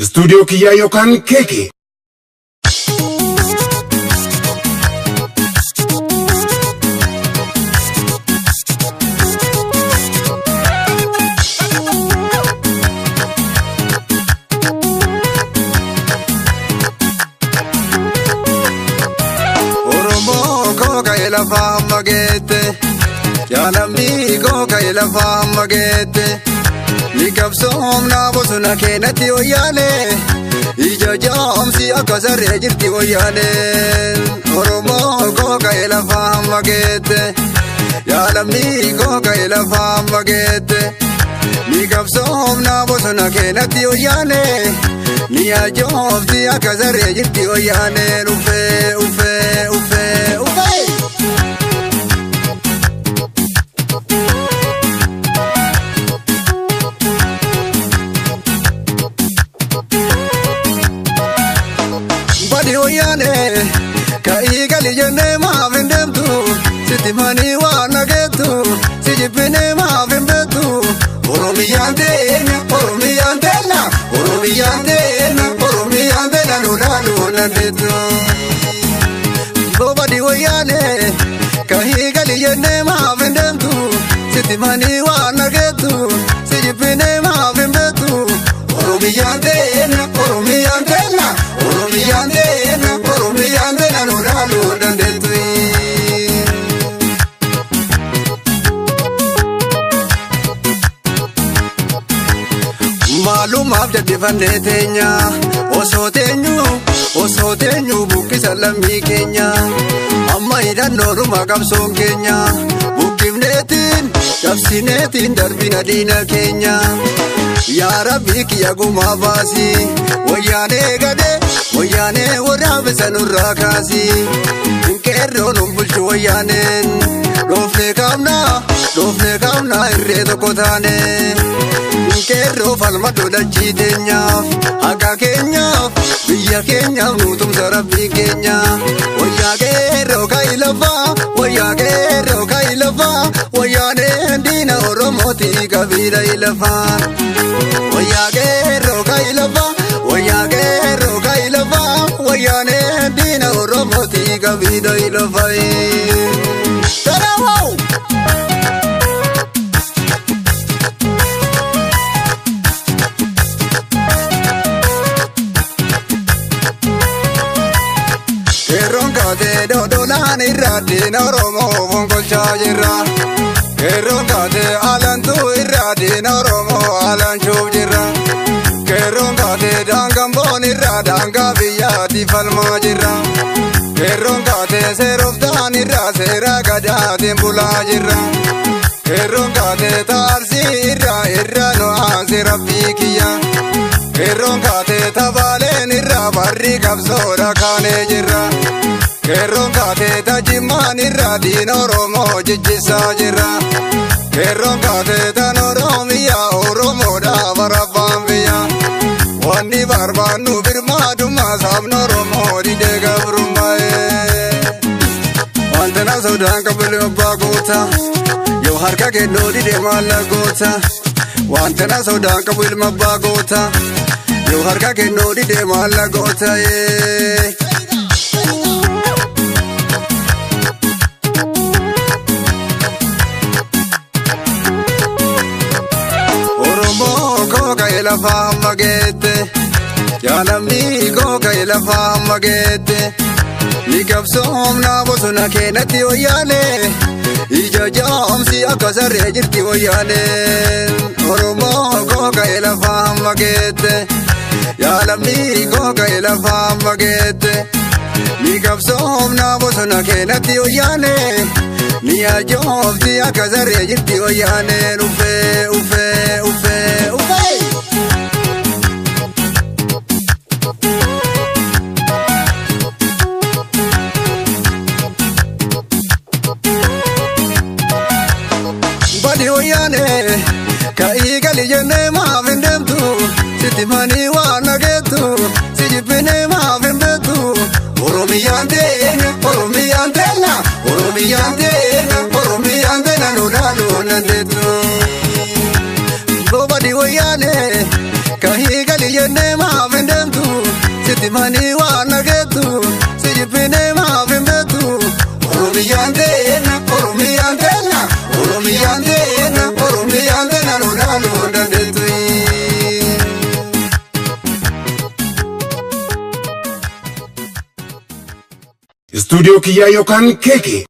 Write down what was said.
Studio kiyya yookaan keekii. Oromo koka ilafa magete, yalamni koka ilafa magete. Nikabsom na bosuna kenati oyane, ijajam si akasare jirti oyane. Oromo koka ilafa magete, yalamni koka ilafa magete. Nikabsom na bosuna kenati oyane, niyajam si akasare jirti oyane. Ufe ufe ufe ufe. Oyane kai gali jene ma vendemtu siti mani wana getu sijipine ma vendetu oromiyande na nuna detu bobadi oyane kai gali jene ma vendemtu siti mani wana getu sijipine ma vendetu oromiyande na nuna detu. Maalumaaf jajjifannee teenya osoo teenyu buqqisa lammii keenya amma hidhannoodhuma qabsoon keenya buqqifneetiin cabsineetiin darbina diina keenya yaa Rabbi kiyya gumaa baasi wayyaanee gadee wayyaanee waraabessa nurraa kaasi qeerroon bulchu wayyaaneen dhoofnee kaamnaa irree tokko taane. Qeerroo falmadoo dachii teenyaaf haqa keenyaaf biyya keenyaaf nutumsa Rabbii keenya wayyaa qeerroo ka'i lafaa wayyaaneen diina Oromooti qabiidha ilafaa wayyaa qeerroo ka'i lafaa wayyaaneen diina Oromooti qabiidha ilafaa. Dodolaan irraadeen Oromo fonkolchaa jirra. Qeerroon kaatee alantuu irraadeen Oromo alanchuuf jirra. Qeerroon kaatee daangamboon irraa daangaa biyyaatti falmaa jirra. Qeerroon kaatee seeroftaan irraa seera gadaatiin bulaa jirra. Qeerroon kaatee taarsii irraa nu'aansi Rabbii kiyya. Qeerroon kaatee tabaaleen irraa barri qabsoodha kaanee jirra. Qeerroon kaatee tajimmaan irraa diina Oromoo jijjiisaa jirra. Qeerroon kaatee tan Oromiyaa Oromoodhaa barabbaan biyya. Wanni barbaannu birmaadummaa sabni Oromoo didee gabrummaa'ee. Wanta na sodaan qabule abbaa goota yoo harka kennuu didee maalla goota. Wanta na sodaan qabu ilma abbaa goota yoo harka kennuu didee maalla goota. Ilafa magete, yalamni koka ilafa magete. Nikabsom na bosuna kenati oyane, ijajam si akasare jirti oyane. Oromo koka ilafa magete, yalamni koka ilafa magete. Nikabsom na bosuna kenati oyane, niyajam si akasare jirti oyane. Ufe ufe ufe ufe. Oyane kai gali jene ma vendemtu siti mani wana getu sijipine ma vendetu oromiyande na nuna detu bobadi oyane kai gali jene ma Sitimani wana getu sijipine mavimbetu Oromiyandena Oromiyandena Oromiyandena Oromiyandena Lunda detui Studio Kiya Yokan Keke.